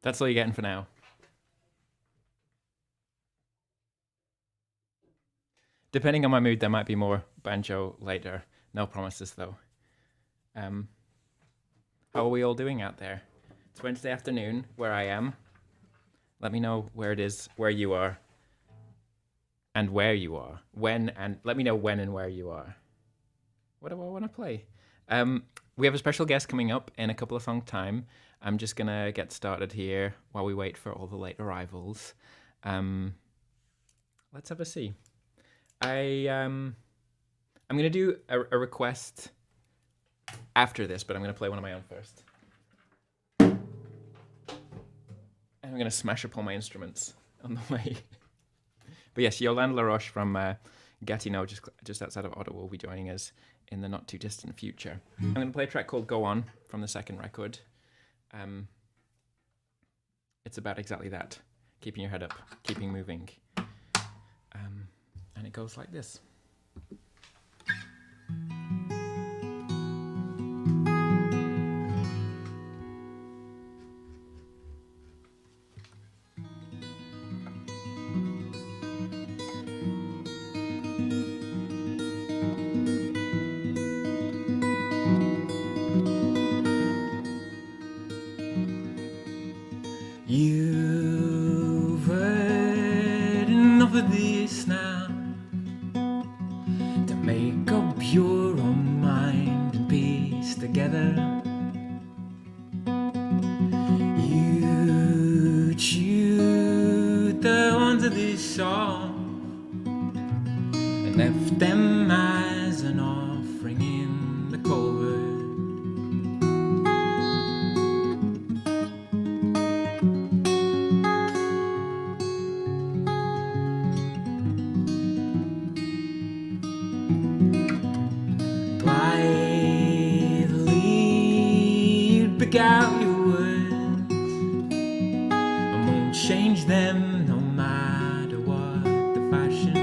That's all you're getting for now. Depending on my mood, there might be more banjo later. No promises, though. How are we all doing out there? It's Wednesday afternoon, where I am. Let me know where it is, where you are, and where you are. Let me know when and where you are. What do I want to play? We have a special guest coming up in a couple of songs' time. I'm just going to get started here while we wait for all the late arrivals. Let's have a see. I'm going to do a request after this, but I'm going to play one of my own first. And I'm going to smash up all my instruments on the way. But yes, Yolande Laroche from Gatineau, just outside of Ottawa, will be joining us in the not too distant future. I'm going to play a track called Go On from the second record. It's about exactly that, keeping your head up, keeping moving. And it goes like this. You've heard enough of this now to make up your own mind and piece together. You chewed the horns of this song and left them as an offering in the culvert. Out your words, I won't change them no matter what the fashion.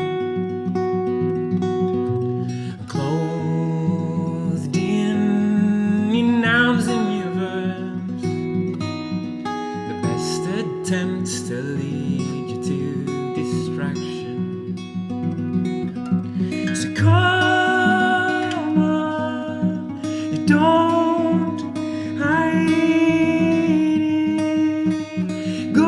Clothed in your nouns and your verbs, the best attempts to lead you to distraction. So come on, you don't hide it. Go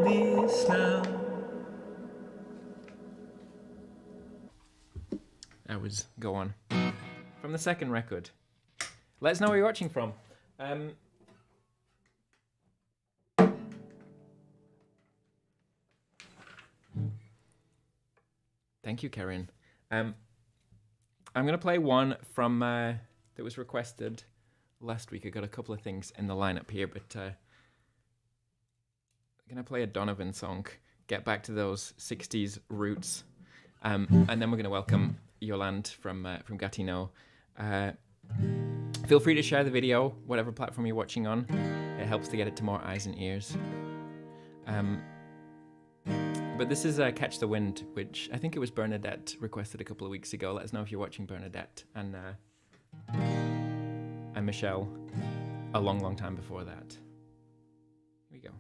this now. That was Go On. From the second record. Let us know where you're watching from. Thank you, Karen. I'm going to play one from that was requested last week. I got a couple of things in the lineup here, but I'm going to play a Donovan song, get back to those 60s roots. And then we're going to welcome Yolande from Gatineau. Feel free to share the video, whatever platform you're watching on. It helps to get it to more eyes and ears. But this is Catch the Wind, which I think it was Bernadette requested a couple of weeks ago. Let us know if you're watching, Bernadette. And Michelle a long, long time before that. Here we go.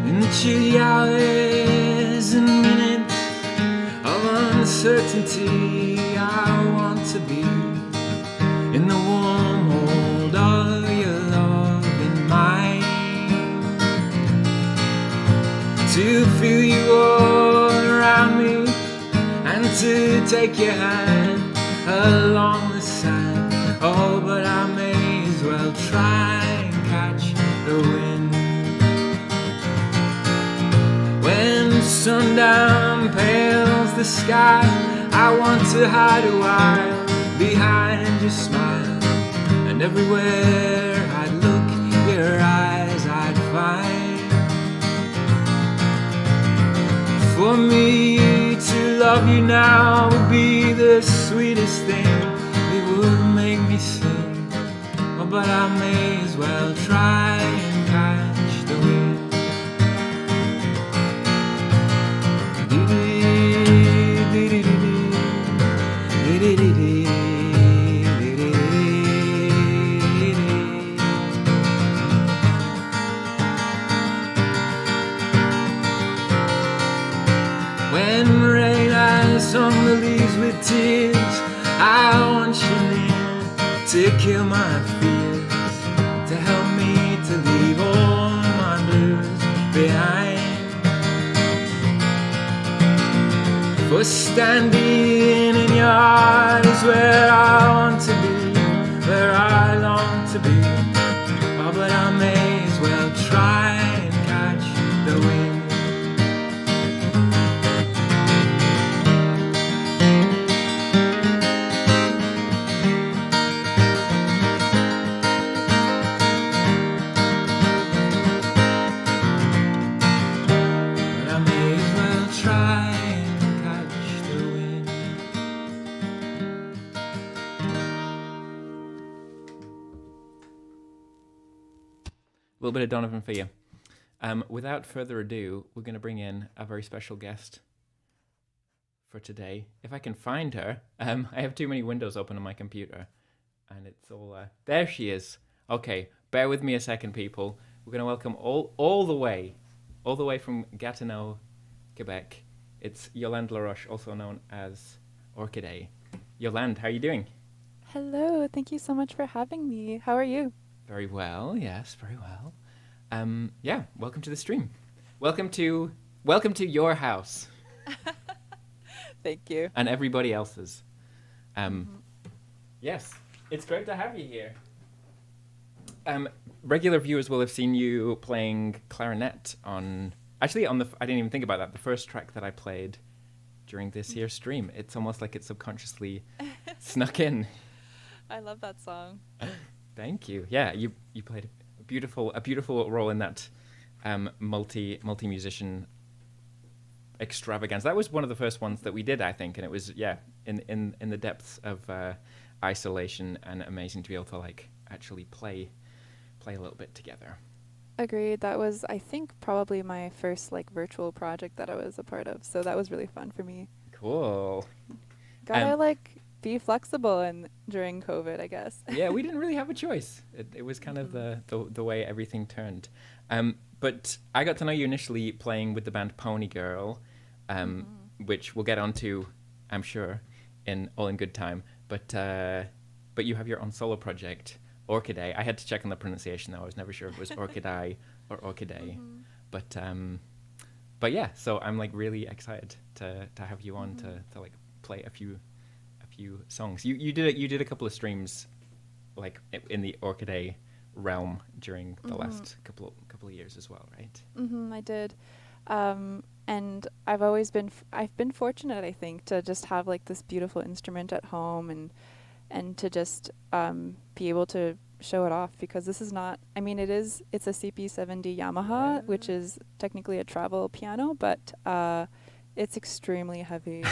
In the chilly hours and minutes of uncertainty, I want to be in the warm hold of your loving mind, to feel you all around me and to take your hand along the sand. Oh, but I may as well try and catch the wind. When sundown pales the sky, I want to hide a while behind your smile, and everywhere I'd look, your eyes I'd find. For me to love you now would be the sweetest thing. It would make me sing. Oh, but I may as well try and catch the wind. When rain has on the leaves with tears, I want you near to kill my fears, to help me to leave all my blues behind. For standing in your heart is where I want to be, where I long to be. Oh, but I may as well try and catch the wind. A little bit of Donovan for you. Without further ado, we're going to bring in a very special guest for today. If I can find her. I have too many windows open on my computer, and it's all... there she is. Okay, bear with me a second, people. We're going to welcome all the way from Gatineau, Quebec. It's Yolande Laroche, also known as Orchidae. Yolande, how are you doing? Hello, thank you so much for having me. How are you? Very well, yes, very well. Yeah, welcome to the stream. Welcome to your house. Thank you. And everybody else's. Yes, it's great to have you here. Regular viewers will have seen you playing clarinet on... Actually, I didn't even think about that. The first track that I played during this here stream. It's almost like it subconsciously snuck in. I love that song. Thank you. Yeah, you played a beautiful role in that multi musician extravaganza. That was one of the first ones that we did, I think, and it was in the depths of isolation, and amazing to be able to like actually play a little bit together. Agreed. That was, I think, probably my first like virtual project that I was a part of. So that was really fun for me. Cool. Gotta like be flexible and during COVID, I guess. Yeah, we didn't really have a choice. It was kind of the way everything turned. But I got to know you initially playing with the band Pony Girl, which we'll get onto, I'm sure, in good time. But you have your own solo project, Orchidae. I had to check on the pronunciation though. I was never sure if it was Orchidae or Orchidae. But yeah, so I'm like really excited to have you on to like play a few songs. You did a couple of streams like in the Orchidae realm during the last couple of years as well, right? I did. And I've been fortunate, I think, to just have like this beautiful instrument at home and to just be able to show it off, because this is not, I mean, it's a CP70 Yamaha, which is technically a travel piano, but it's extremely heavy.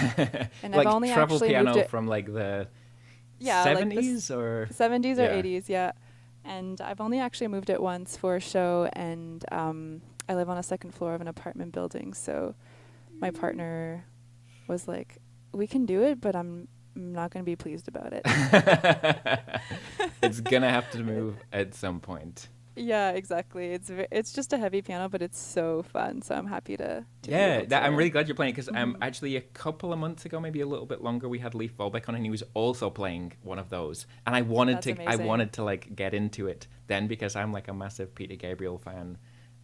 And like I've only travel actually piano moved it from like the yeah, 70s or 70s or 80s, yeah. And I've only actually moved it once for a show, and I live on a second floor of an apartment building, so my partner was like, we can do it, but I'm not going to be pleased about it. It's gonna have to move at some point. Yeah, exactly. It's just a heavy piano, but it's so fun, so I'm happy to yeah, I'm really glad you're playing, because actually a couple of months ago, maybe a little bit longer, we had Leif Volbeck on, and he was also playing one of those, and I wanted to like get into it then, because I'm like a massive Peter Gabriel fan,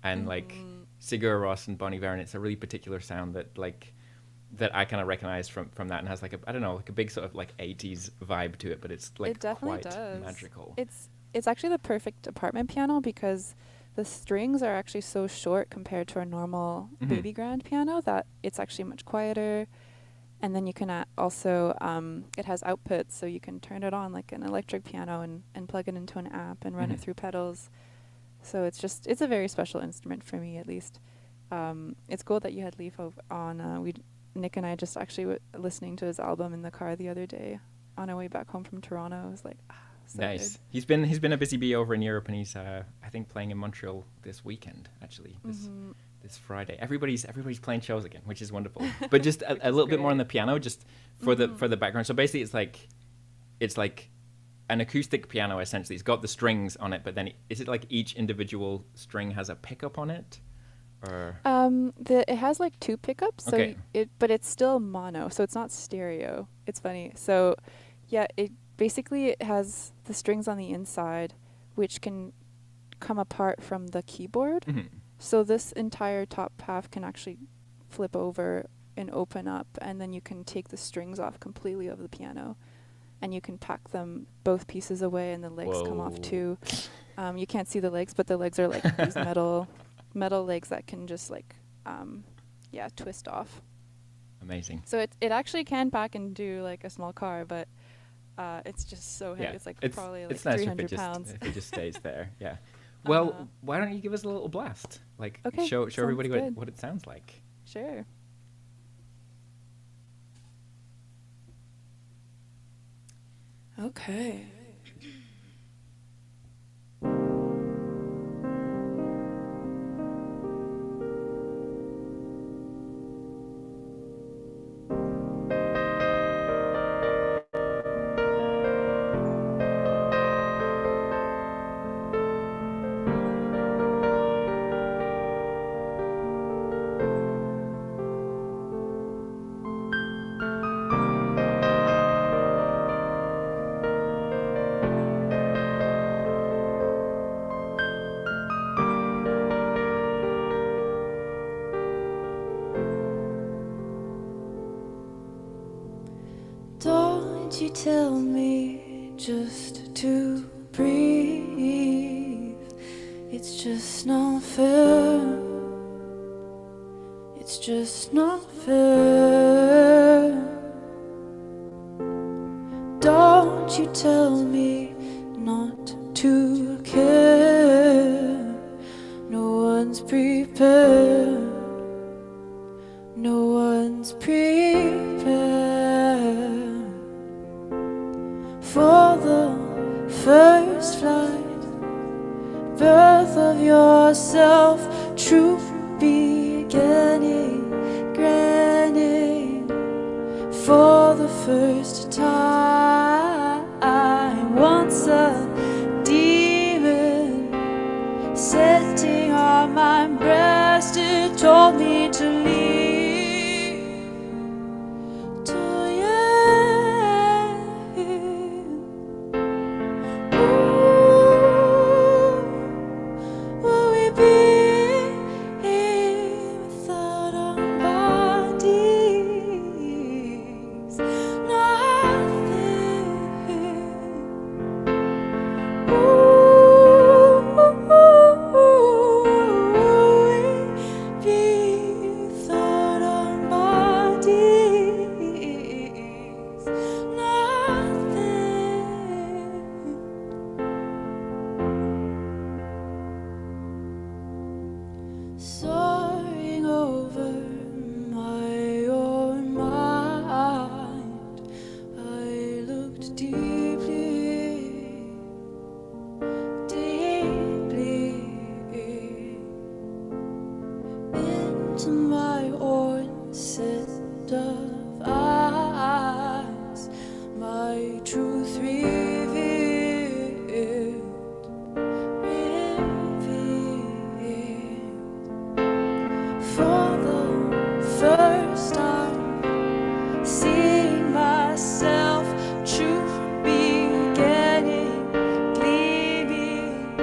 and like Sigur Rós and Bon Iver, and it's a really particular sound that I kind of recognize from that, and has like a big sort of like 80s vibe to it, but it's like quite magical. It's actually the perfect apartment piano, because the strings are actually so short compared to our normal baby grand piano that it's actually much quieter. And then you can also, it has outputs, so you can turn it on like an electric piano and plug it into an app and run it through pedals. So it's a very special instrument for me, at least. It's cool that you had Leif on. Nick and I just actually listening to his album in the car the other day on our way back home from Toronto. I was like, so nice. Good. He's been a busy bee over in Europe, and he's I think playing in Montreal this weekend, actually, this Friday. Everybody's playing shows again, which is wonderful. But just a little bit more on the piano, just for the background. So basically, it's like an acoustic piano essentially. It's got the strings on it, but then is it like each individual string has a pickup on it? Or it has like 2 pickups, so but it's still mono, so it's not stereo. It's funny. So yeah, it has the strings on the inside, which can come apart from the keyboard. So this entire top half can actually flip over and open up, and then you can take the strings off completely of the piano, and you can pack them both pieces away, and the legs come off too. You can't see the legs, but the legs are like these metal legs that can just like twist off. Amazing. So it actually can pack and do like a small car, but it's just so heavy. Yeah, it's like probably like it's nice 300 pounds. if it just stays there. Yeah. Well, why don't you give us a little blast? Like show everybody what it sounds like. Sure. Okay. Don't you tell me just to breathe. It's just not fair. It's just not fair. Don't you tell me not to care. No one's prepared. No one's prepared for the first flight, birth of yourself, true beginning, granting for the first time. Once a demon sitting on my breast, it told me to leave. To yeah. my truth revealed, for the first time, seeing myself true beginning, gleaming,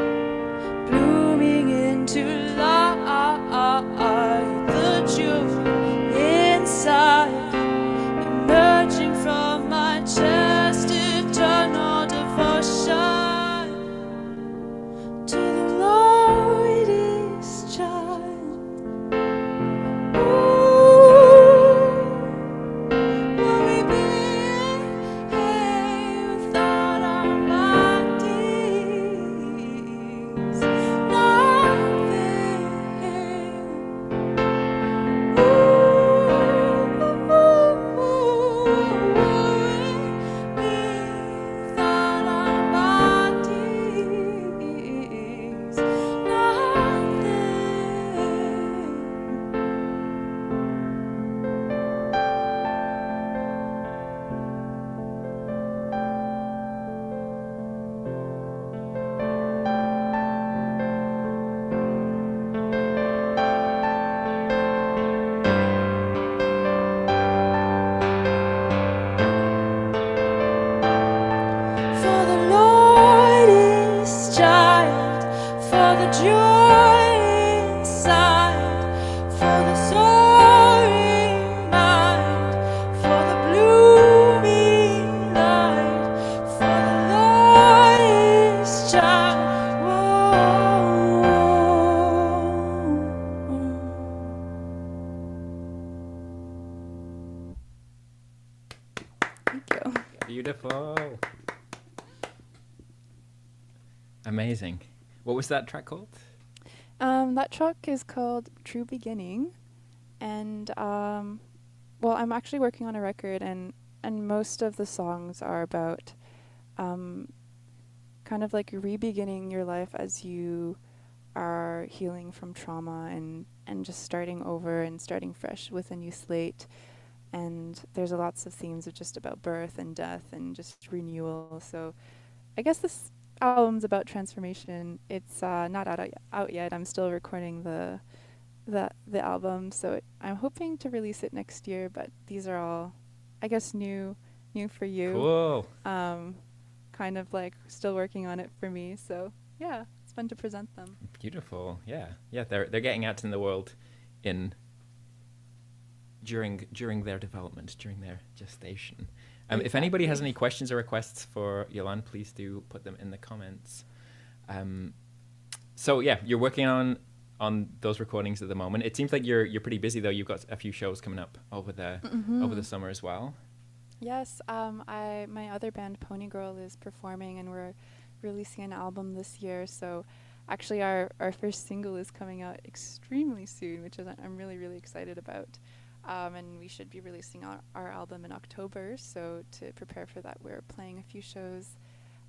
blooming into light, the joy inside, emerging from my chest, eternal devotion to the Lord is child. Ooh, will we be without our bodies? Nothing. Without our bodies, for the Lord is child, for the joy inside, for the soaring mind, for the blooming light, for the Lord is child. Thank you. Beautiful. Amazing. What was that track called? That track is called True Beginning, and well, I'm actually working on a record, and most of the songs are about kind of like re-beginning your life as you are healing from trauma and just starting over and starting fresh with a new slate. And there's lots of themes of just about birth and death and just renewal. So I guess this album's about transformation. It's not out yet. I'm still recording the album, so I'm hoping to release it next year. But these are all, I guess, new for you. Cool. Kind of like still working on it for me. So yeah, it's fun to present them. Beautiful. Yeah. Yeah. They're getting out in the world during their development, during their gestation. If anybody has any questions or requests for Yolande, please do put them in the comments. So yeah, you're working on those recordings at the moment. It seems like you're pretty busy though. You've got a few shows coming up over the summer as well. Yes, my other band Pony Girl is performing, and we're releasing an album this year. So actually our first single is coming out extremely soon, which is I'm really, really excited about. And we should be releasing our album in October. So to prepare for that, we're playing a few shows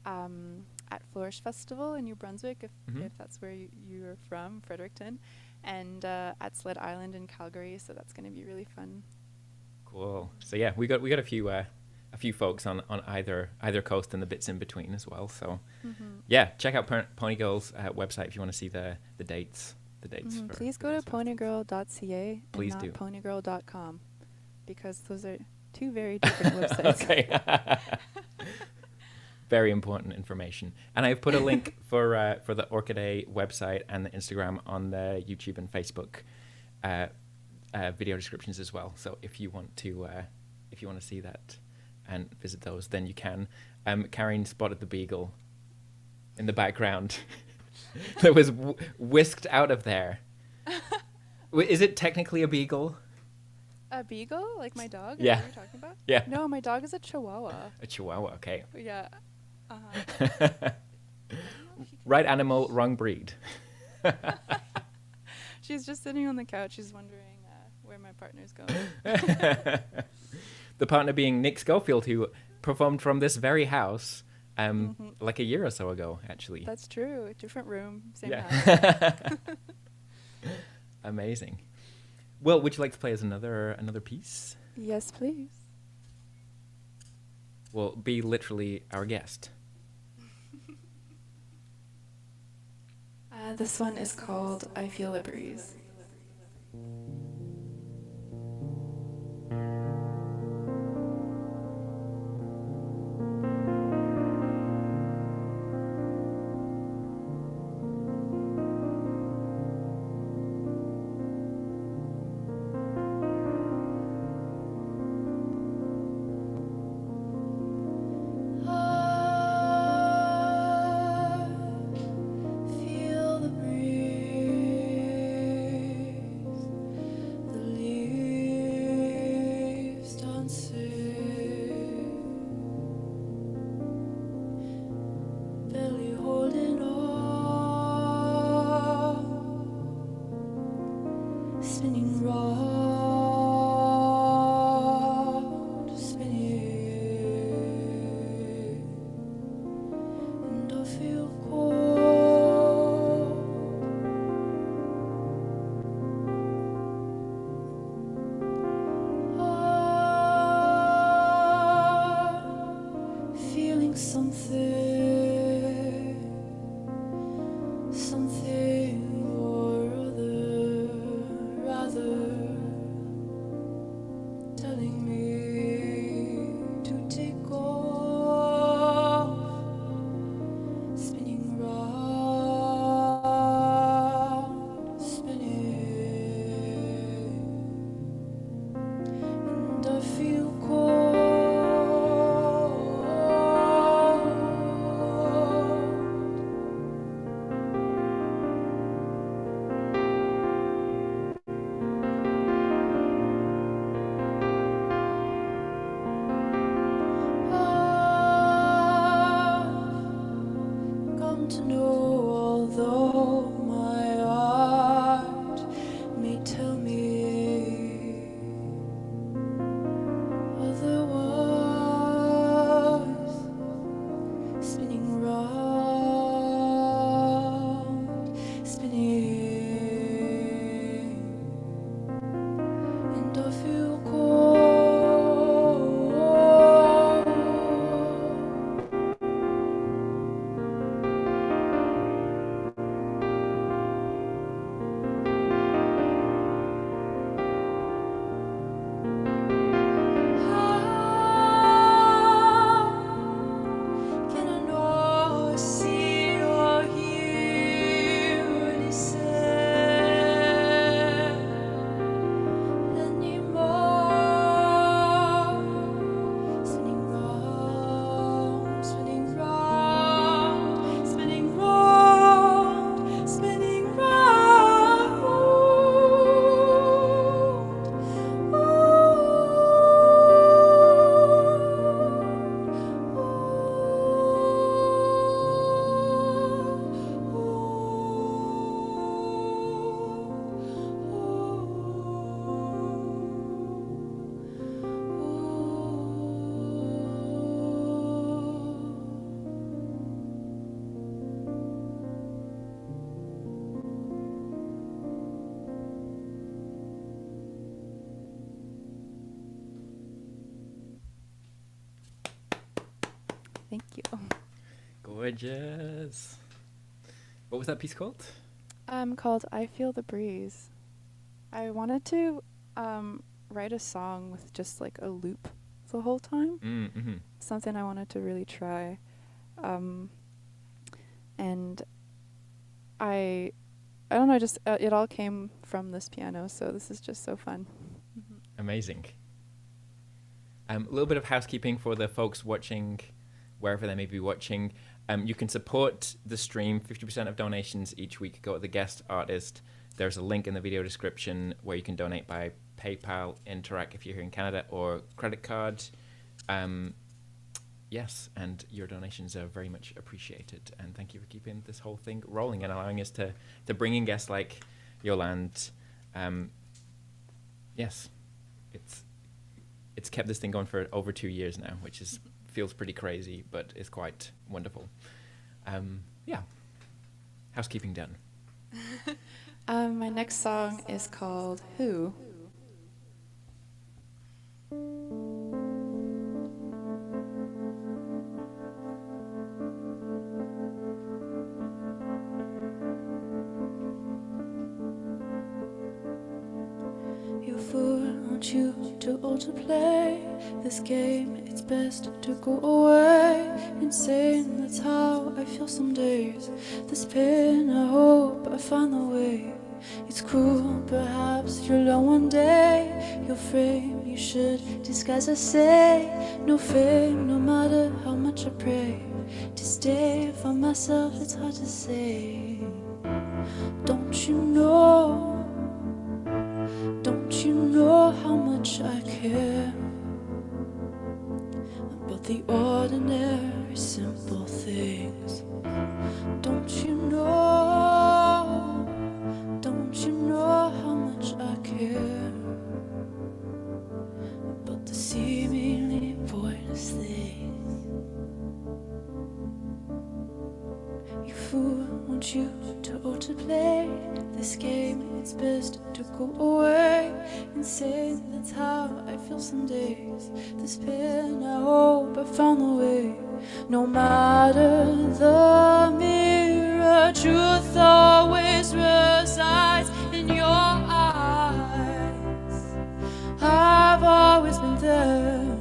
at Flourish Festival in New Brunswick, if that's where you're from, Fredericton, and at Sled Island in Calgary. So that's going to be really fun. Cool. So yeah, we got a few folks on either coast and the bits in between as well. So yeah, check out Pony Girl's website if you want to see the dates. Please go to ponygirl.ca Please and do. not ponygirl.com, because those are two very different websites. Okay. Very important information. And I've put a link for the Orchidae website and the Instagram on the YouTube and Facebook video descriptions as well. So if you want to see that and visit those, then you can. Karen spotted the beagle in the background. That was whisked out of there. Is it technically a beagle? A beagle? Like my dog? Yeah. Is that what you're talking about? Yeah. No, my dog is a chihuahua. A chihuahua, okay. Yeah. Right animal, wrong breed. She's just sitting on the couch. She's wondering where my partner's going. The partner being Nick Schofield, who performed from this very house like a year or so ago, actually. That's true. A different room, same house. Amazing. Well, would you like to play us another piece? Yes, please. will be literally our guest. This one is called I Feel a Breeze. Feel the breeze, the leaves dancing, belly holding on, spinning round, spinning, and I feel cold. Feeling something or other, rather telling me to take off, spinning round, spinning, and I feel cold. I've come to know, although my heart may tell me otherwise, spinning round, spinning, and I feel cold. Can I know, see or hear what he said anymore? Spinning round, spinning round, spinning round, spinning round. Thank you. Gorgeous. What was that piece called? Called I Feel the Breeze. I wanted to write a song with just like a loop the whole time. Mm-hmm. Something I wanted to really try. And I don't know, just it all came from this piano, so this is just so fun. Amazing. A little bit of housekeeping for the folks watching, wherever they may be watching. You can support the stream. 50% of donations each week go to the guest artist. There's a link in the video description where you can donate by PayPal, Interac if you're here in Canada, or credit card. Yes, and your donations are very much appreciated. And thank you for keeping this whole thing rolling and allowing us to bring in guests like Yolande. Yes, it's kept this thing going for over 2 years now, which feels pretty crazy, but it's quite wonderful. Yeah, housekeeping done. My next song is called Who. want you too old to play this game. It's best to go away. Insane, that's how I feel some days. This pain, I hope I find the way. It's cruel, perhaps you'll learn one day. Your frame, you should disguise, I say. No fame, no matter how much I pray. To stay for myself, it's hard to say. Don't you know? Don't you know how much I care about the ordinary simple things? Don't you know? Don't you know how much I care about the seemingly pointless things? You fool, won't you too old to play this game? It's best to go away. Insane, that's how I feel some days. This pain, I hope I found the way. No matter the mirror, truth always resides in your eyes. I've always been there.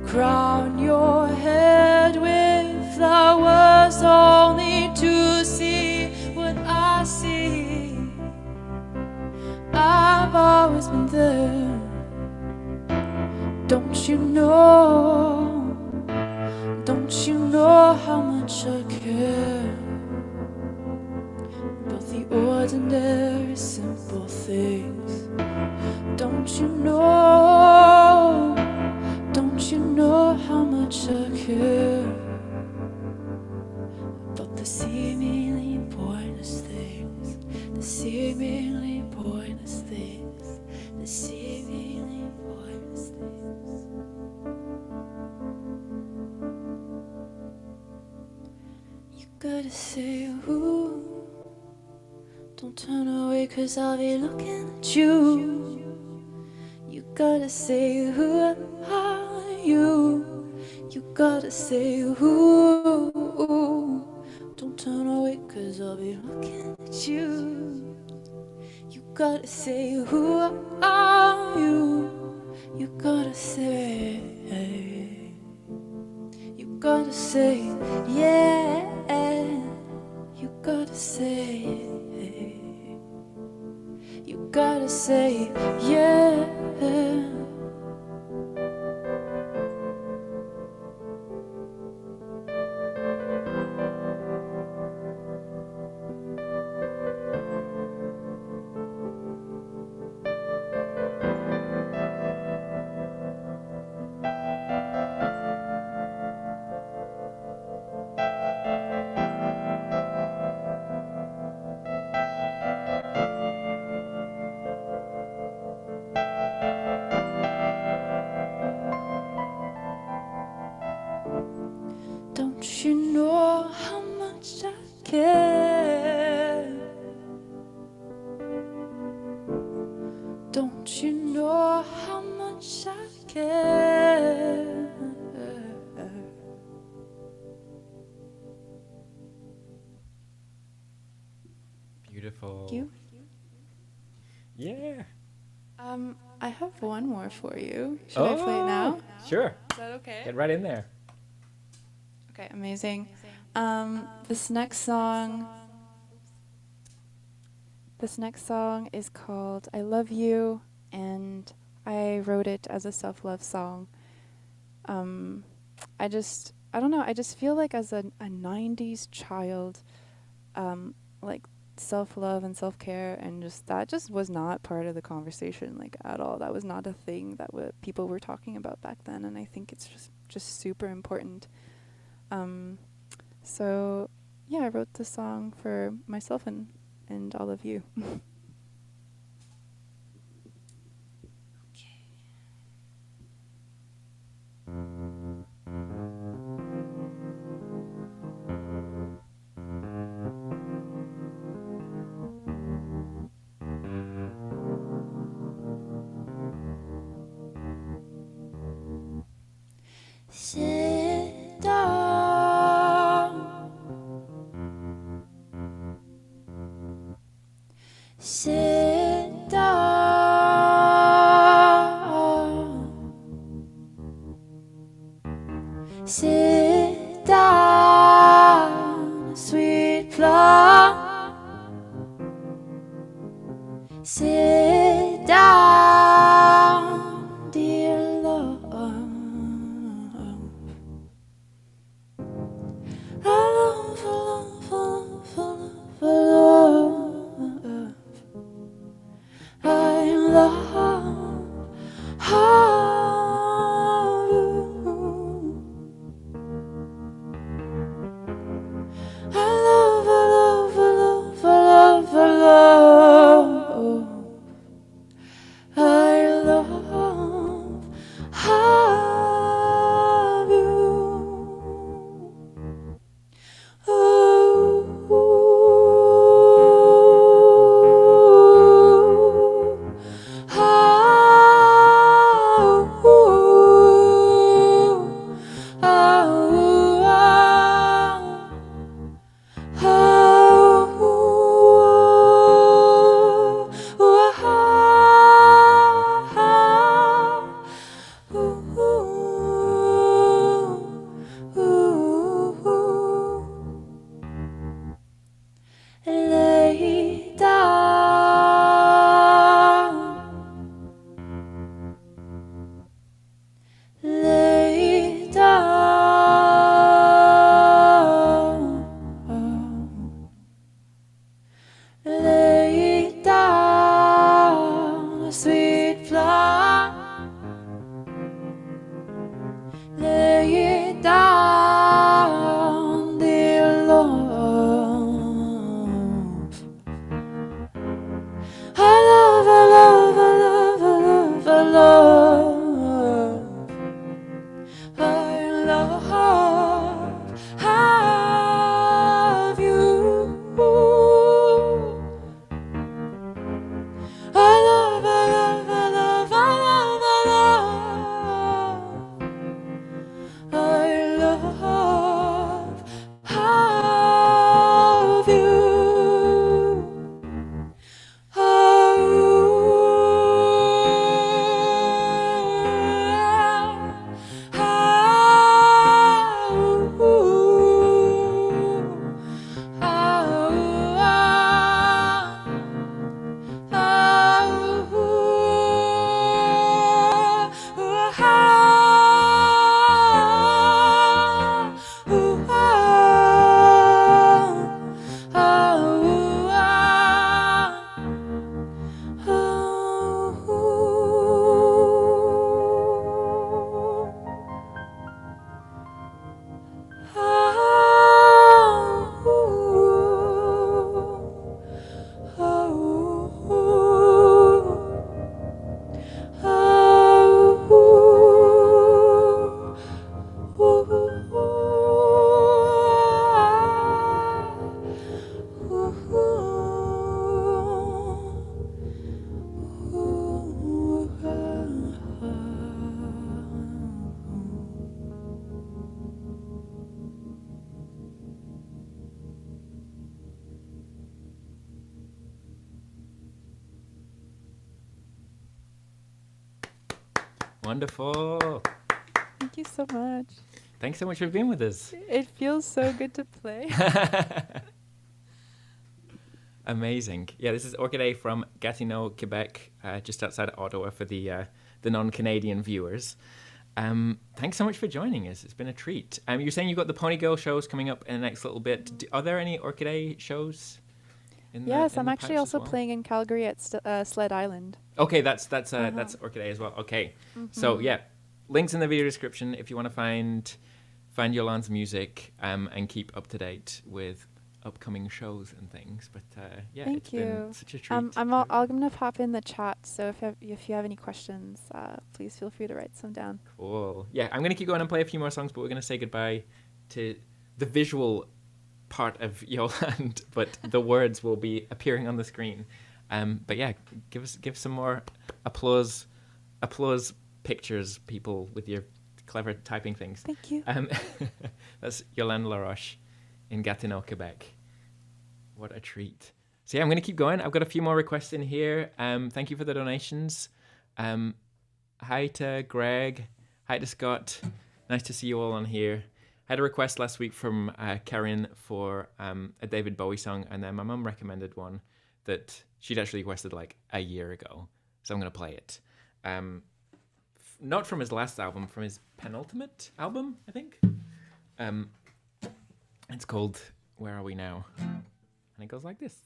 Crown your head with flowers only to see what I see. I've always been there. Don't you know? Don't you know how much I care about the ordinary simple things? Don't you know? Don't you know how much I care about the seemingly pointless things? The seemingly pointless things. The seemingly pointless things. You gotta say who. Don't turn away, 'cause I'll be looking at you. You gotta say who are you? You gotta say who. Don't turn away, 'cause I'll be looking at you. You gotta say who are you? You gotta say. You gotta say yeah. You gotta say. You gotta say yeah. Don't you know how much I care? Don't you know how much I care? Beautiful. Thank you. Yeah. I have one more for you. Should I play it now? Sure. Is that okay? Get right in there. Okay, amazing. This next song is called I Love You, and I wrote it as a self-love song. I don't know, I just feel like as a 90s child, like self-love and self-care and that just was not part of the conversation, like, at all. That was not a thing that people were talking about back then, and I think it's just super important. So yeah, I wrote this song for myself and all of you. Sit down. Wonderful. Thank you so much. Thanks so much for being with us. It feels so good to play. Amazing. Yeah, this is Orchidae from Gatineau, Quebec, just outside Ottawa for the non-Canadian viewers. Thanks so much for joining us. It's been a treat. You're saying you've got the Pony Girl shows coming up in the next little bit. Are there any Orchidae shows? Yes, I'm actually also playing in Calgary at Sled Island. Okay, that's Orchidae as well. Okay, so yeah, links in the video description if you want to find Yolande's music and keep up to date with upcoming shows and things. But yeah, Thank you. Been such a treat. I'm gonna pop in the chat, so if you have any questions, please feel free to write some down. Cool. Yeah, I'm gonna keep going and play a few more songs, but we're gonna say goodbye to the visual part of Yolande, but the words will be appearing on the screen. But yeah, give some more applause pictures, people, with your clever typing things. Thank you. That's Yolande Laroche in Gatineau, Quebec. What a treat. So yeah, I'm going to keep going. I've got a few more requests in here. Thank you for the donations. Hi to Greg. Hi to Scott. Nice to see you all on here. I had a request last week from Karen for a David Bowie song, and then my mum recommended one that she'd actually requested like a year ago. So I'm going to play it. Not from his last album, from his penultimate album, I think. It's called Where Are We Now? And it goes like this.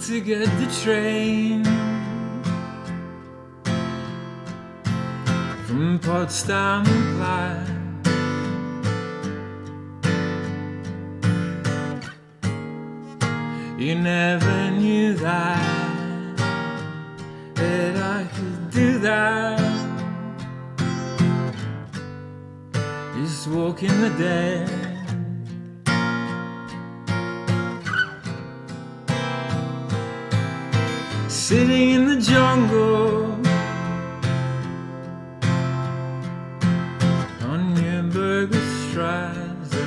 To get the train from Potsdam Platz. You never knew that I could do that. Just walking the dead. Sitting in the jungle on Nürnbergerstraße.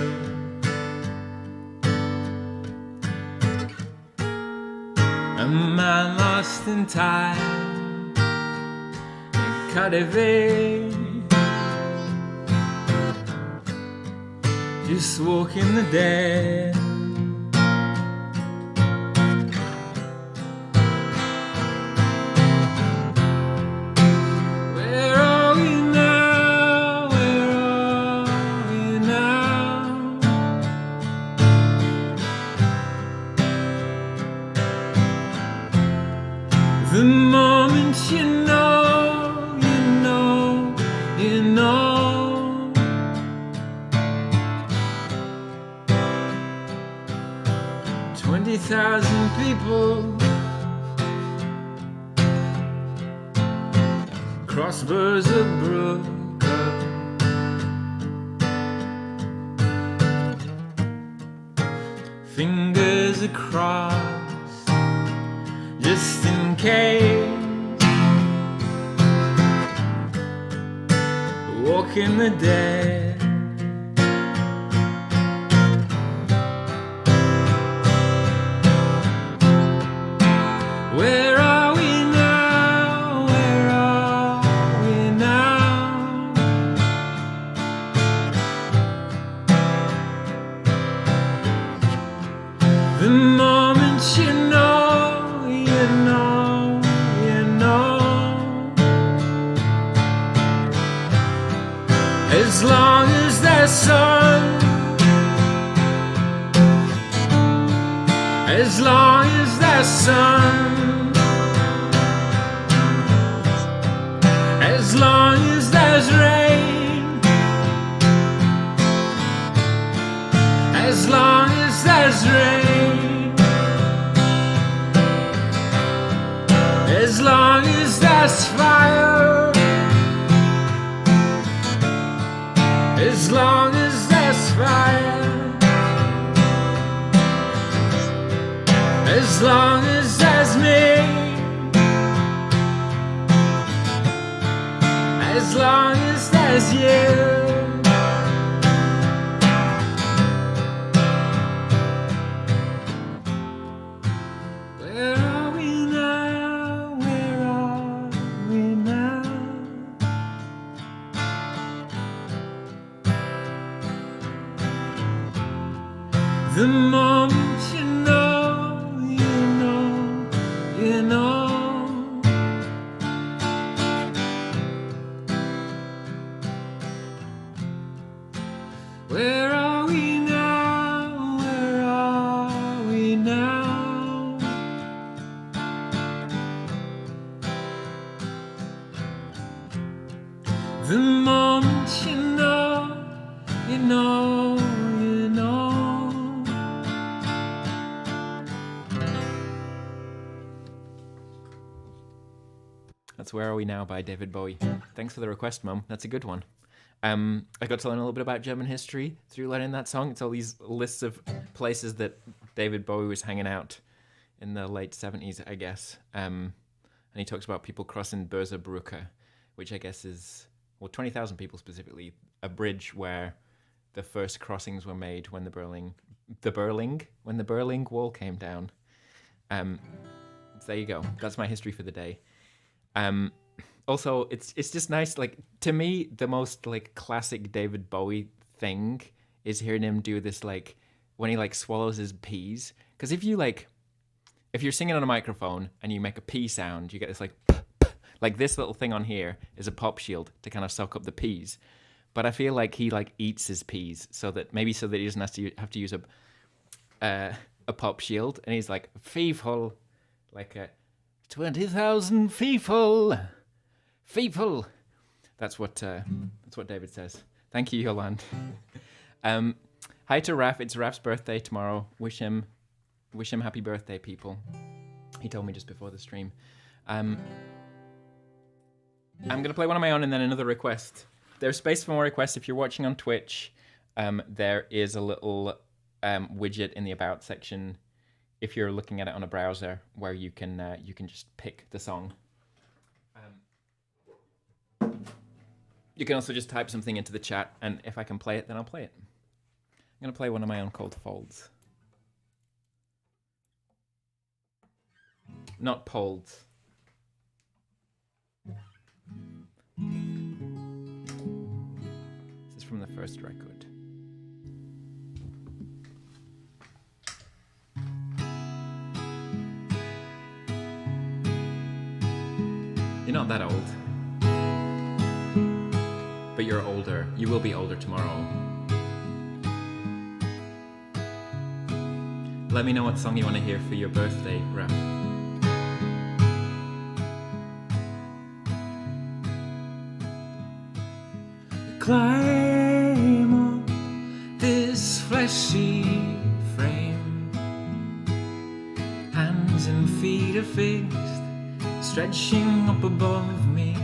A man lost in time in KaDeWe, just walking the dead. The moment you know, you know, you know. 20,000 people crossbars of Brooklyn. Fingers across, just in case. Walking the dead. Where are we now? Where are we now? The moment you know, you know, you know. As long as there's sun, as long as there's sun, as long as there's rain, as long as there's rain, as long as there's fire, as long as there's fire, as long as there's me, as long as there's you. Where are we now? Where are we now? The moment you know, you know, you know. Where are we now? Where are we now? The moment you know, you know, you know. That's Where Are We Now by David Bowie. Thanks for the request, Mum. That's a good one. I got to learn a little bit about German history through learning that song. It's all these lists of places that David Bowie was hanging out in the late 70s, I guess. And he talks about people crossing Böse Brücke, which I guess is, well, 20,000 people specifically, a bridge where the first crossings were made when the Berlin Wall came down. So there you go. That's my history for the day. Also, it's just nice. Like, to me, the most like classic David Bowie thing is hearing him do this, like when he like swallows his peas. Because if you're singing on a microphone and you make a pea sound, you get this like this little thing on here is a pop shield to kind of soak up the peas. But I feel like he like eats his peas so that he doesn't have to use a pop shield. And he's like, "Feeful," like 20,000 feeful. That's what David says. Thank you, Yolande. Hi to Raf. It's Raf's birthday tomorrow. Wish him happy birthday, people. He told me just before the stream. I'm gonna play one of my own and then another request. There's space for more requests. If you're watching on Twitch, there is a little widget in the About section. If you're looking at it on a browser, where you can just pick the song. You can also just type something into the chat, and if I can play it, then I'll play it. I'm going to play one of my own called Folds. Not Polds. This is from the first record. You're not that old. But you're older. You will be older tomorrow. Let me know what song you want to hear for your birthday, Raf. Climb up this fleshy frame. Hands and feet are fixed, stretching up above me.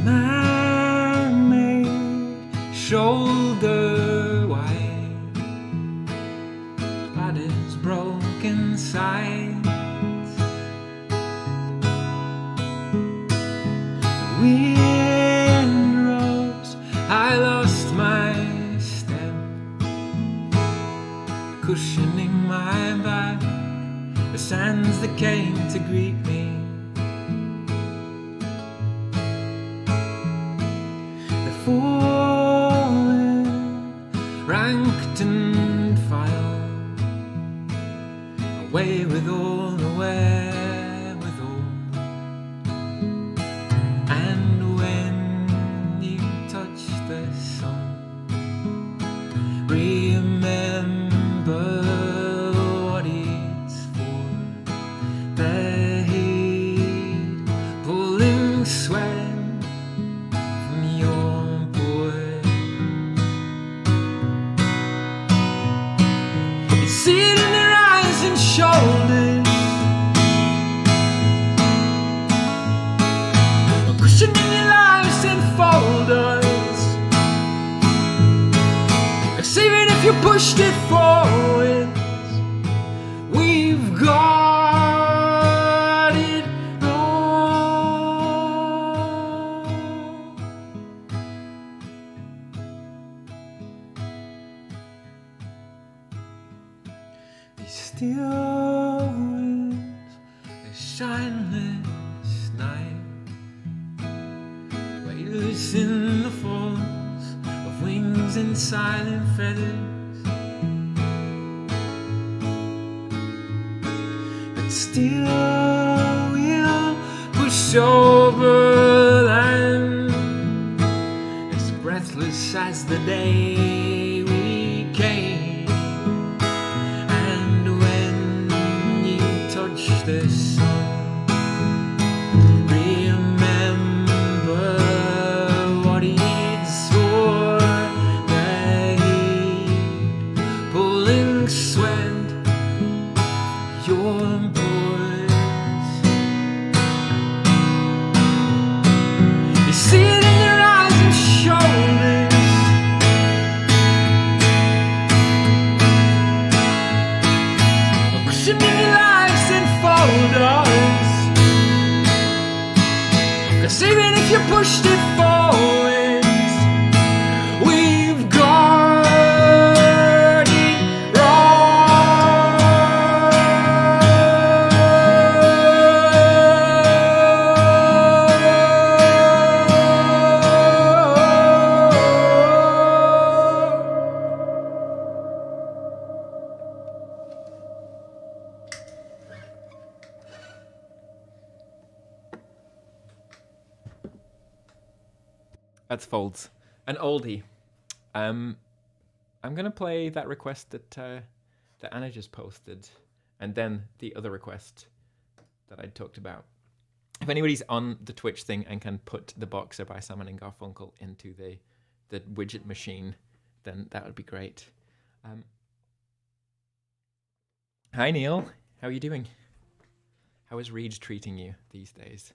Man-made, shoulder wide, body's broken sides. The wind rose, I lost my step, cushioning my back, the sands that came to greet me. Falling, ranked and filed, away with all the wherewithal. And when you touch the sun, remember what it's for. The heat pulling sweat from your see it in their eyes and shoulders, pushed it forwards, we've got it wrong. These still winds, a shineless night, weightless in the folds of wings and silent feathers, but still we'll push over land as breathless as the day we came. And when you touch the sun, remember what it's for, the heat pulling sweat your boys. You see it in your eyes and shoulders, pushing many lives and photos. 'Cause even if you pushed it forwards, we've got it That's Folds. An oldie. I'm gonna play that request that Anna just posted, and then the other request that I talked about. If anybody's on the Twitch thing and can put The Boxer by Simon and Garfunkel into the widget machine, then that would be great. Hi Neil, how are you doing? How is Reed treating you these days?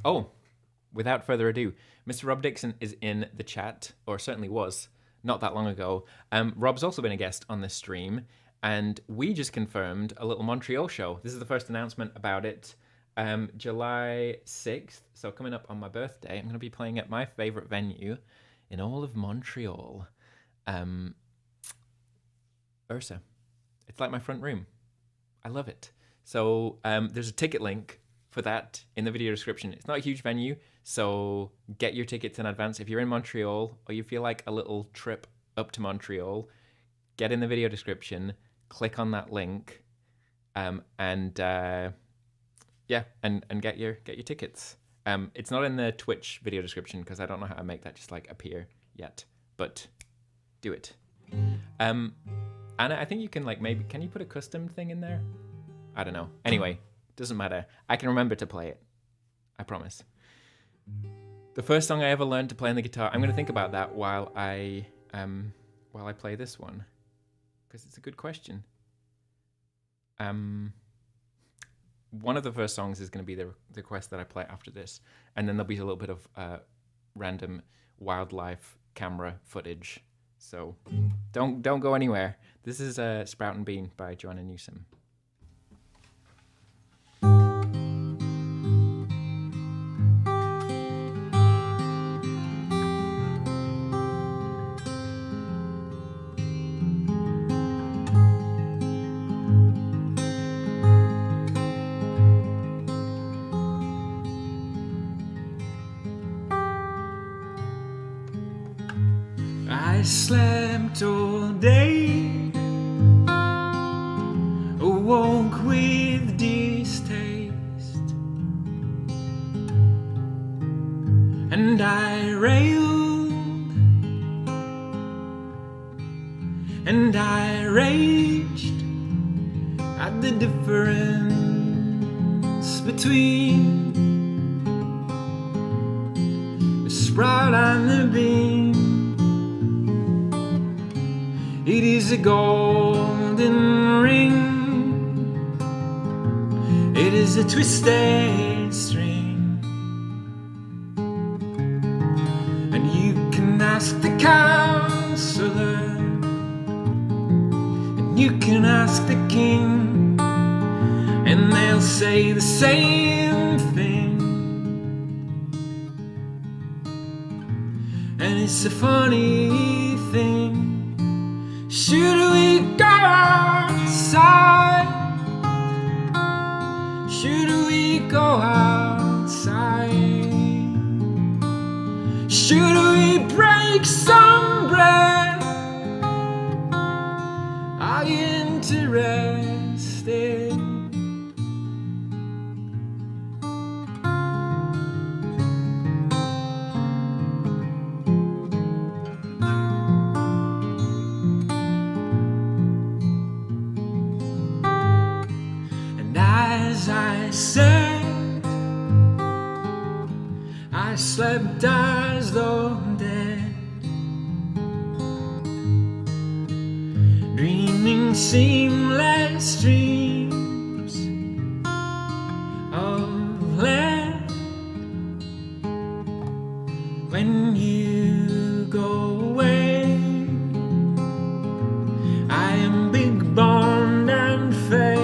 Oh, without further ado, Mr. Rob Dixon is in the chat, or certainly was, not that long ago. Rob's also been a guest on this stream, and we just confirmed a little Montreal show. This is the first announcement about it. July 6th, so coming up on my birthday, I'm going to be playing at my favorite venue in all of Montreal. Ursa. It's like my front room. I love it. So there's a ticket link for that in the video description. It's not a huge venue, so get your tickets in advance. If you're in Montreal or you feel like a little trip up to Montreal, get in the video description, click on that link, and get your tickets. It's not in the Twitch video description because I don't know how to make that just like appear yet, but do it. Anna, I think you can like maybe, can you put a custom thing in there? I don't know. Anyway, doesn't matter. I can remember to play it. I promise. The first song I ever learned to play on the guitar, I'm going to think about that while I play this one, because it's a good question. One of the first songs is going to be the request that I play after this, and then there'll be a little bit of random wildlife camera footage. So don't go anywhere. This is Sprout and Bean by Joanna Newsom. I slept all day, awoke with distaste, and I railed, and I raged at the difference between the sprout and the bean. It is a golden ring, it is a twisted string, and you can You can ask the king, and they'll say the same thing. And it's a funny thing. Should we go outside? Should we go outside? Should we break some bread? Are you interested? And as I said, I slept as though I'm dead, dreaming seamless dreams of land. When you go away, I am big boned and fade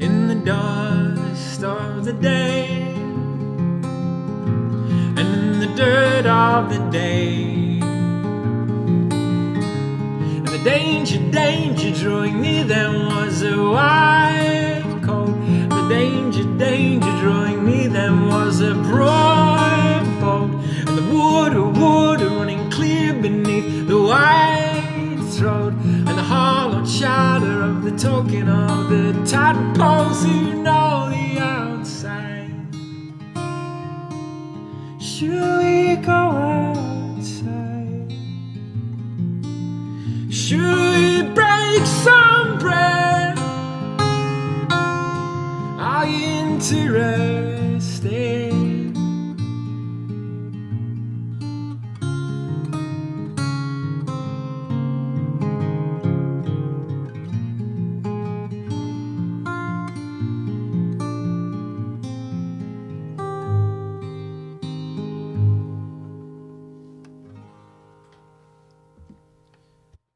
in the dust of the day and in the dirt of the day. And the danger, danger drawing near them was a white coat. The danger, danger drawing near them was a broad boat. And the water, water running clear beneath the white throat. And the hollow chatter of the talking of the tadpoles who know the outside. Should we go outside? Should we break some bread? Are you interested?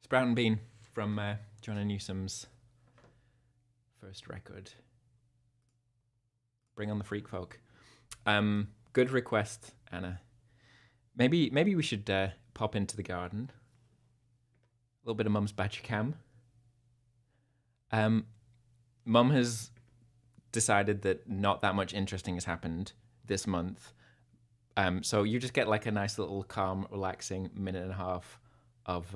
Sprout and Bean from John and Newsom's first record. Bring on the freak folk. Good request, Anna. Maybe we should pop into the garden. A little bit of Mum's Badger Cam. Mum has decided that not that much interesting has happened this month. So you just get like a nice little calm, relaxing minute and a half of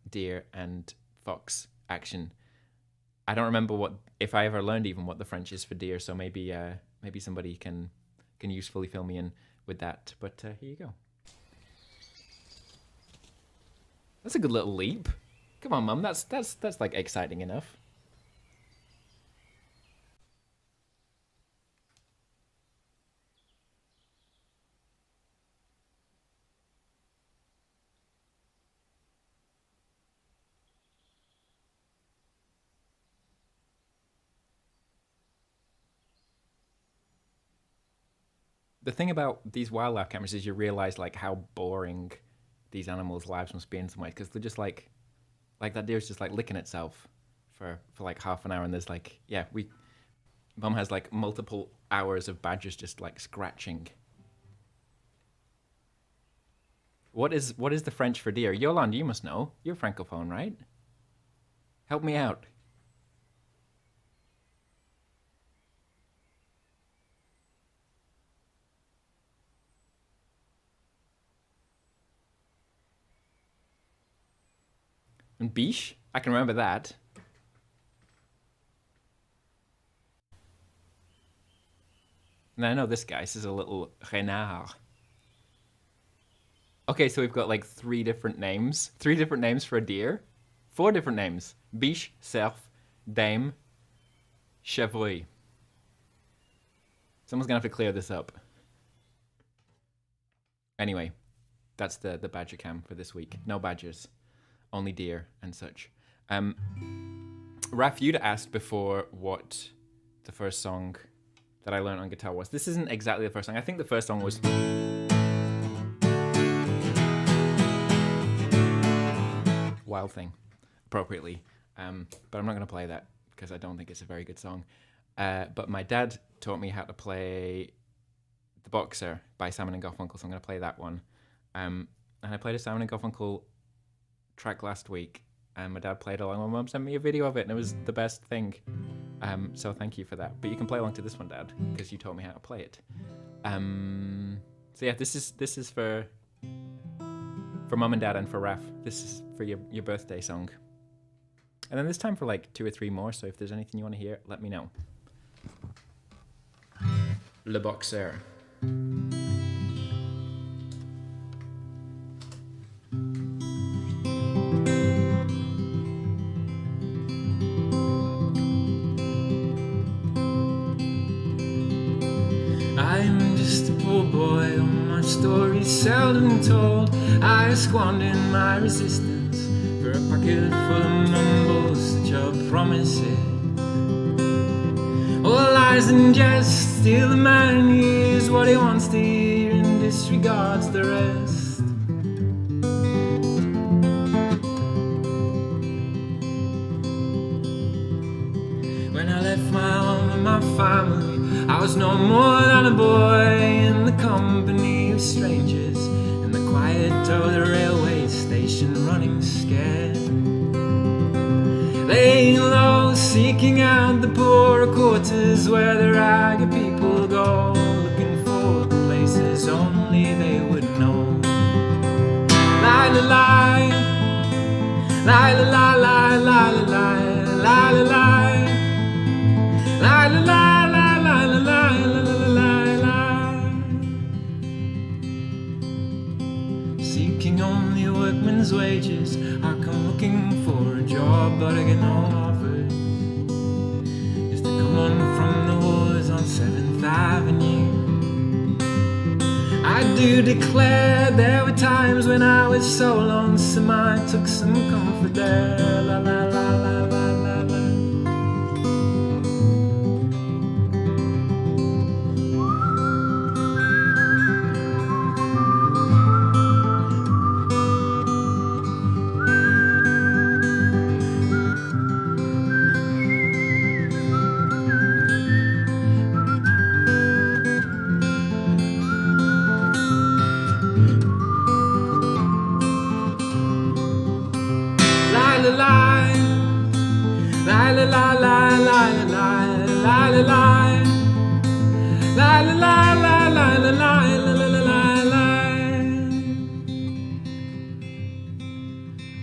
deer and fox action. I don't remember if I ever learned even what the French is for deer, so maybe somebody can usefully fill me in with that. But here you go. That's a good little leap. Come on, Mum. That's like exciting enough. The thing about these wildlife cameras is you realize like how boring these animals' lives must be in some ways, because they're just like that deer's just like licking itself for like half an hour, and there's like, yeah, Mum has like multiple hours of badgers just like scratching. What is the French for deer? Yolande, you must know. You're francophone, right? Help me out. And biche? I can remember that. And I know this guy. This is a little renard. Okay, so we've got like 3 different names. 3 different names for a deer. 4 different names. Biche, cerf, dame, chevreuil. Someone's gonna have to clear this up. Anyway, that's the badger cam for this week. No badgers. Only deer and such. Raf, you'd asked before what the first song that I learned on guitar was. This isn't exactly the first song. I think the first song was Wild Thing. appropriately. But I'm not going to play that because I don't think it's a very good song. But my dad taught me how to play The Boxer by Simon and Garfunkel, so I'm going to play that one. And I played a Simon and Garfunkel track last week, and my dad played along. My mum sent me a video of it, and it was the best thing. So thank you for that. But you can play along to this one, Dad, because you taught me how to play it. So yeah, this is for Mum and Dad and for Raf. This is for your birthday song. And then there's time for like 2 or 3 more, so if there's anything you want to hear, let me know. Le Boxer. I'm just a poor boy, all my stories seldom told. I squandered my resistance for a pocket full of mumbles, such are promises. All lies and jest, still the man hears what he wants to hear and disregards the rest. When I left my home and my family, I was no more than a boy in the company of strangers, in the quiet of the railway station, running scared, laying low, seeking out the poorer quarters where the ragged people go, looking for the places only they would know. La la la, la la la la la la la la la. La la la la la la la la la la. Seeking only workman's wages, I come looking for a job, but I get no offers. Just to come on from the wars on 7th Avenue. I do declare there were times when I was so lonesome I took some comfort there. La la la la la la la.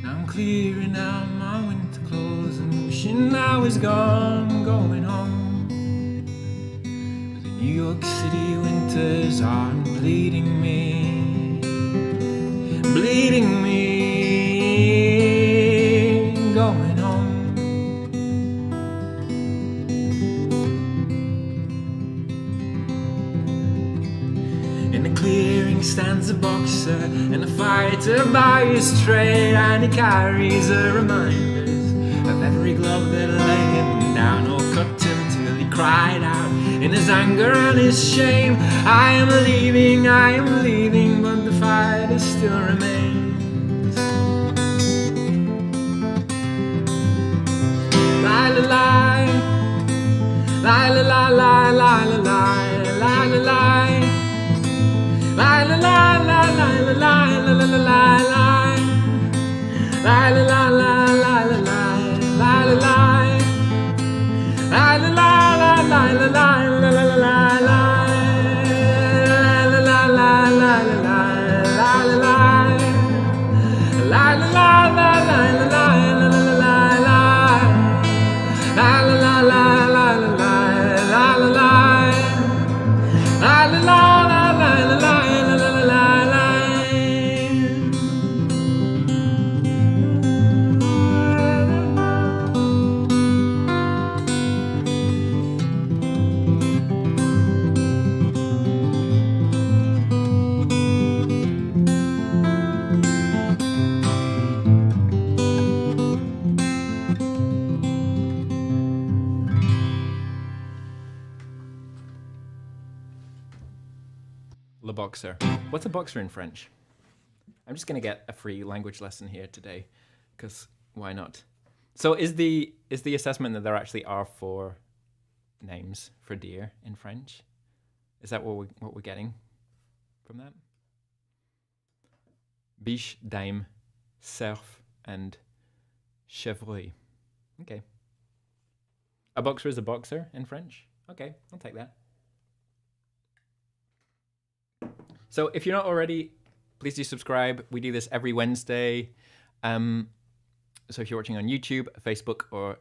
I'm clearing out my winter clothes and wishing I was gone, going home. But the New York City winters are bleeding me, going home. In the clearing stands a boxer and a fighter by his trade, and he carries the reminders of every glove that laid him down or cut him till he cried out in his anger and his shame, I am leaving, but the fighter still remains. La la la, la la la la la la la la la. La la la la la la la la la la la la la la la la la la la la Le Boxer. What's a boxer in French? I'm just going to get a free language lesson here today, because why not? So is the assessment that there actually are 4 names for deer in French? Is that what we're getting from that? Biche, dame, cerf, and chevreuil. Okay. A boxer is a boxer in French. Okay, I'll take that. So if you're not already, please do subscribe. We do this every Wednesday. So if you're watching on YouTube, Facebook, or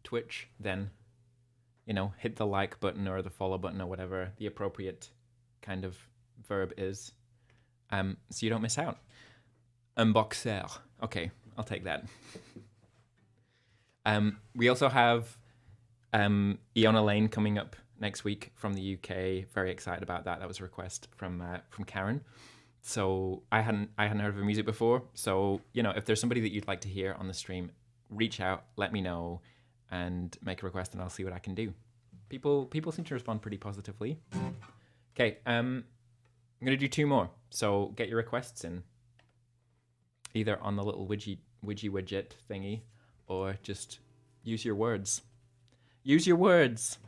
Twitch, then, you know, hit the like button or the follow button or whatever the appropriate kind of verb is, so you don't miss out. Un boxer. Okay, I'll take that. We also have Iona Lane coming up next week from the UK. Very excited about that. That was a request from Karen. So I hadn't heard of her music before. So, you know, if there's somebody that you'd like to hear on the stream, reach out, let me know, and make a request, and I'll see what I can do. People seem to respond pretty positively. Okay, I'm gonna do 2 more. So get your requests in, either on the little widget thingy, or just use your words. Use your words.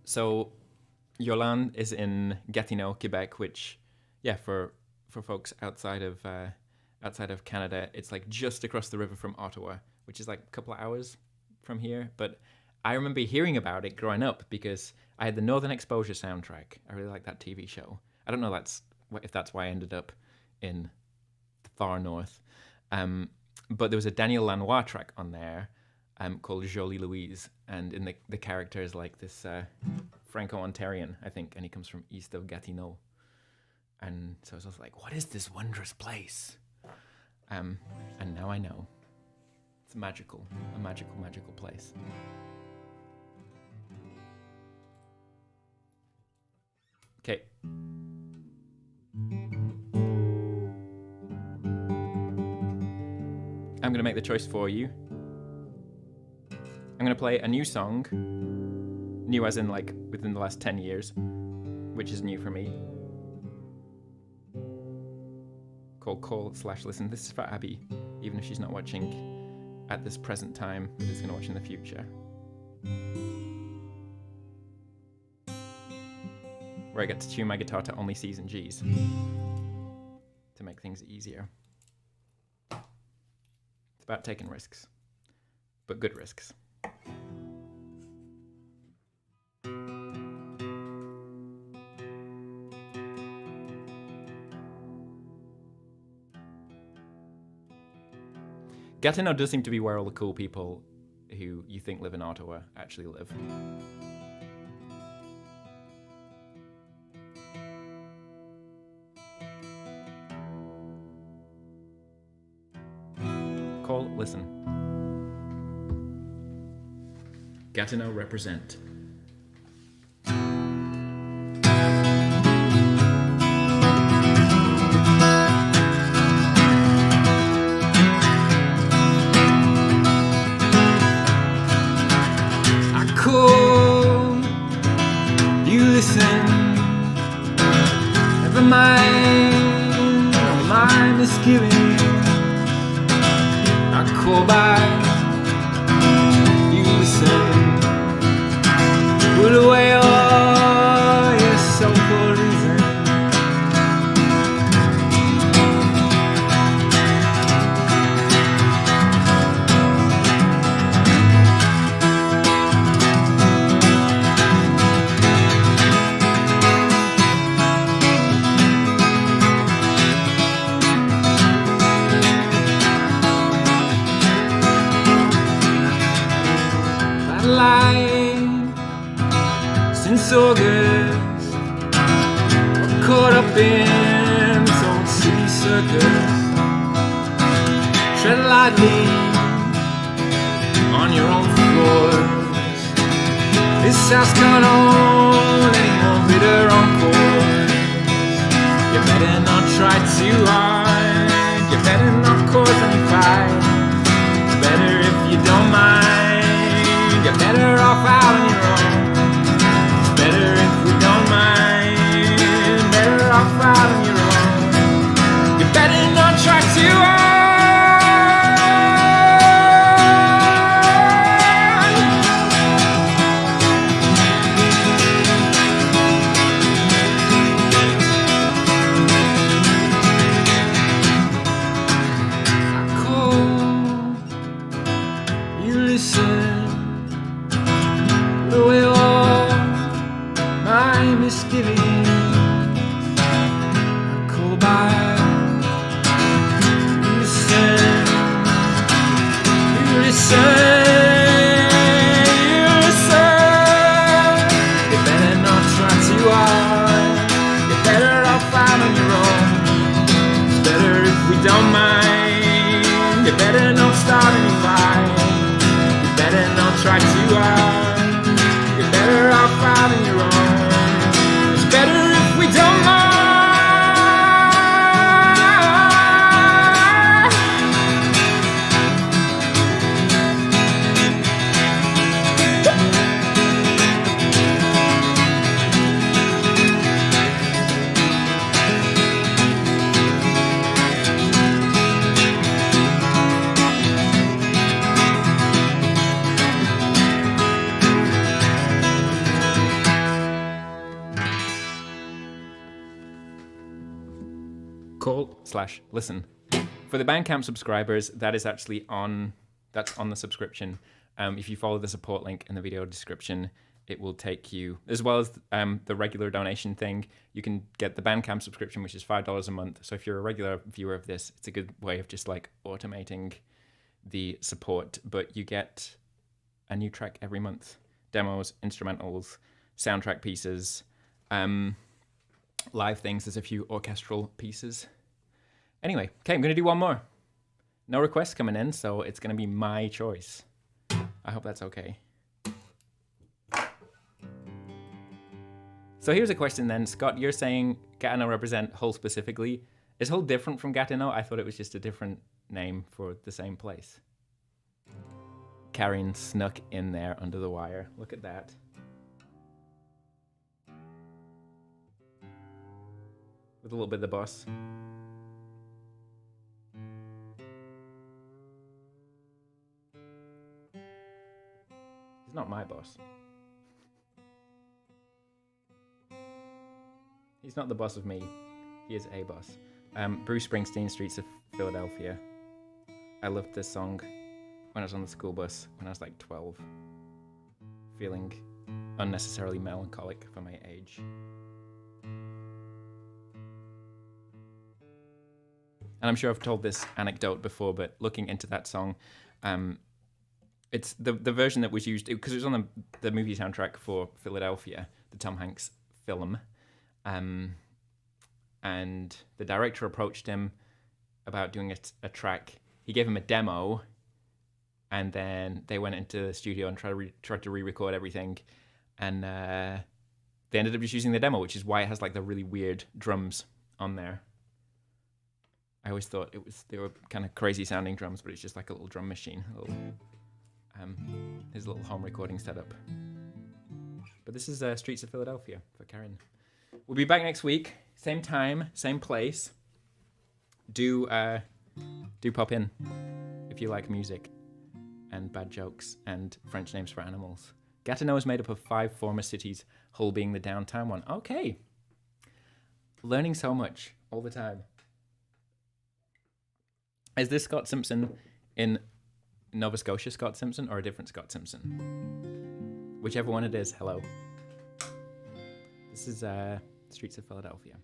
So Yolande is in Gatineau, Quebec, which, yeah, for folks outside of Canada, it's like just across the river from Ottawa, which is like a couple of hours from here. But I remember hearing about it growing up because I had the Northern Exposure soundtrack. I really like that TV show. I don't know if that's why I ended up in the far north. But there was a Daniel Lanois track on there called Jolie Louise, and in the character is like this Franco-Ontarian, I think, and he comes from east of Gatineau. And so I was like, what is this wondrous place? And now I know. It's a magical place. Okay. I'm going to make the choice for you. I'm going to play a new song. New as in like within the last 10 years, which is new for me. Called Call/Listen. This is for Abby, even if she's not watching at this present time, but is going to watch in the future. Where I get to tune my guitar to only C's and G's to make things easier. It's about taking risks, but good risks. Gatineau does seem to be where all the cool people who you think live in Ottawa actually live. Call, listen. Gatineau represent. Never mind all my misgivings. I call by, you listen. Put away all your so-called reason. Since August, I'm caught up in this old city circus. Tread lightly on your own floors. This house can't hold any more bitter encores. You better not try too hard. You better not cause any fight. It's better if you don't mind. You're better off out on your own. Better if we don't mind. Better off out on your own. You better not try too hard. You better not try too hard. You're better off out on your own. It's better if we don't mind. You better not start any fight. You better not try too hard. You're better off out on your own. It's better if we don't mind. Call/listen. For the Bandcamp subscribers, that is actually on the subscription. If you follow the support link in the video description, it will take you, as well as the regular donation thing, you can get the Bandcamp subscription, which is $5 a month. So if you're a regular viewer of this, it's a good way of just like automating the support, but you get a new track every month. Demos, instrumentals, soundtrack pieces, live things. There's a few orchestral pieces. Anyway, okay, I'm going to do one more. No requests coming in, so it's going to be my choice. I hope that's okay. So here's a question then. Scott, you're saying Gatineau represent Hull specifically. Is Hull different from Gatineau? I thought it was just a different name for the same place. Karen snuck in there under the wire. Look at that. With a little bit of the boss. He's not my boss. He's not the boss of me. He is a boss. Bruce Springsteen, Streets of Philadelphia. I loved this song when I was on the school bus when I was like 12. Feeling unnecessarily melancholic for my age. And I'm sure I've told this anecdote before, but looking into that song, it's the version that was used, because it was on the movie soundtrack for Philadelphia, the Tom Hanks film. And the director approached him about doing a track. He gave him a demo, and then they went into the studio and tried to re-record everything. And they ended up just using the demo, which is why it has like the really weird drums on there. I always thought they were kind of crazy sounding drums, but it's just like a little drum machine. His little home recording setup. But this is Streets of Philadelphia for Karen. We'll be back next week, same time, same place. Do pop in if you like music and bad jokes and French names for animals. Gatineau is made up of 5 former cities, Hull being the downtown one. Okay. Learning so much all the time. Is this Scott Simpson in Nova Scotia Scott Simpson or a different Scott Simpson? Whichever one it is, hello. This is Streets of Philadelphia.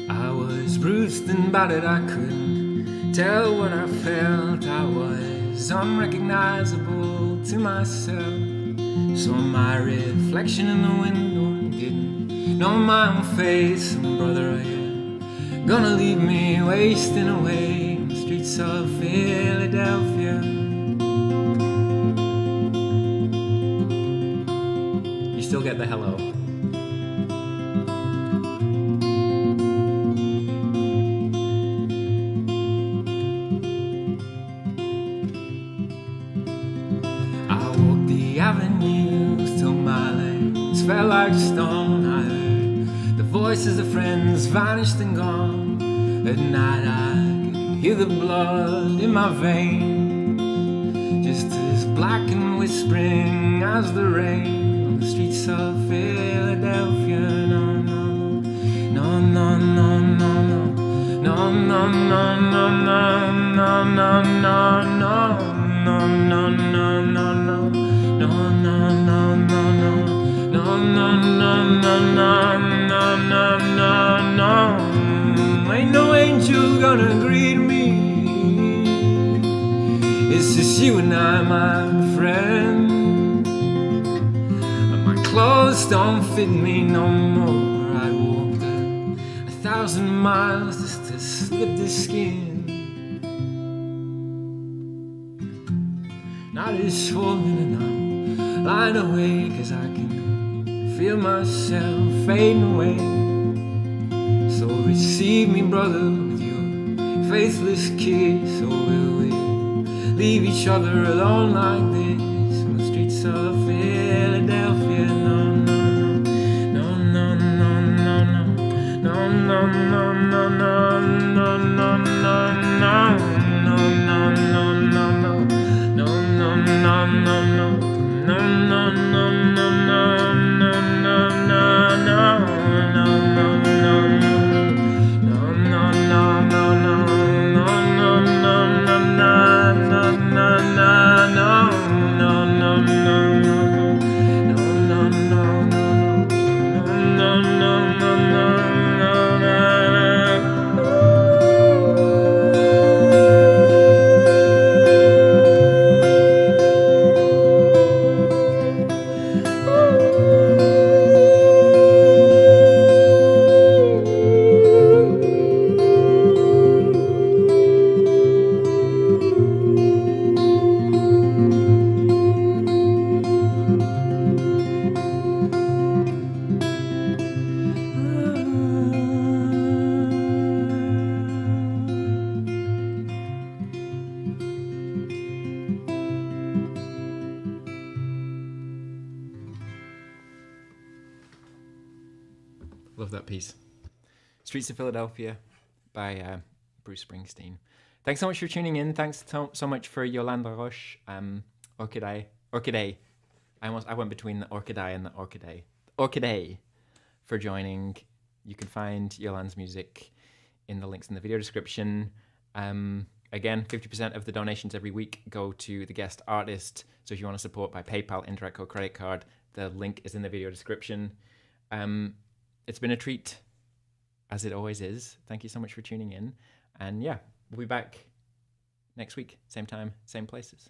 I was bruised and battered, I couldn't tell what I felt. I was unrecognizable to myself. Saw my reflection in the window and didn't know my own face. And brother, are you gonna leave me wasting away in the streets of Philadelphia? You still get the hello. Avenues till my legs felt like stone. I heard the voices of friends vanished and gone. At night I could hear the blood in my veins, just as black and whispering as the rain on the streets of Philadelphia. No, no, no, no, no, no, no, no, no, no, no, no, no, no, no, no, no, no, no, no. No, no, no. no, no, no, no, no, no. Ain't no angel gonna greet me. It's just you and I, my friend. And my clothes don't fit me no more. I walked 1,000 miles just to slip this skin. Night is falling and I'm lying awake as I can feel myself fading away. So receive me, brother, with your faithless kiss. Or will we leave each other alone like this on the streets of Philadelphia? No, no, no, no, no, no, no, no, no, no, no, no, no, no, no, no. Love that piece. Streets of Philadelphia by Bruce Springsteen. Thanks so much for tuning in. Thanks so much for Yolanda Roche, Orchidae. I went between the Orchidae and the Orchidae. Orchidae for joining. You can find Yolanda's music in the links in the video description. Again, 50% of the donations every week go to the guest artist. So if you want to support by PayPal, Interact or credit card, the link is in the video description. It's been a treat, as it always is. Thank you so much for tuning in. And yeah, we'll be back next week, same time, same places.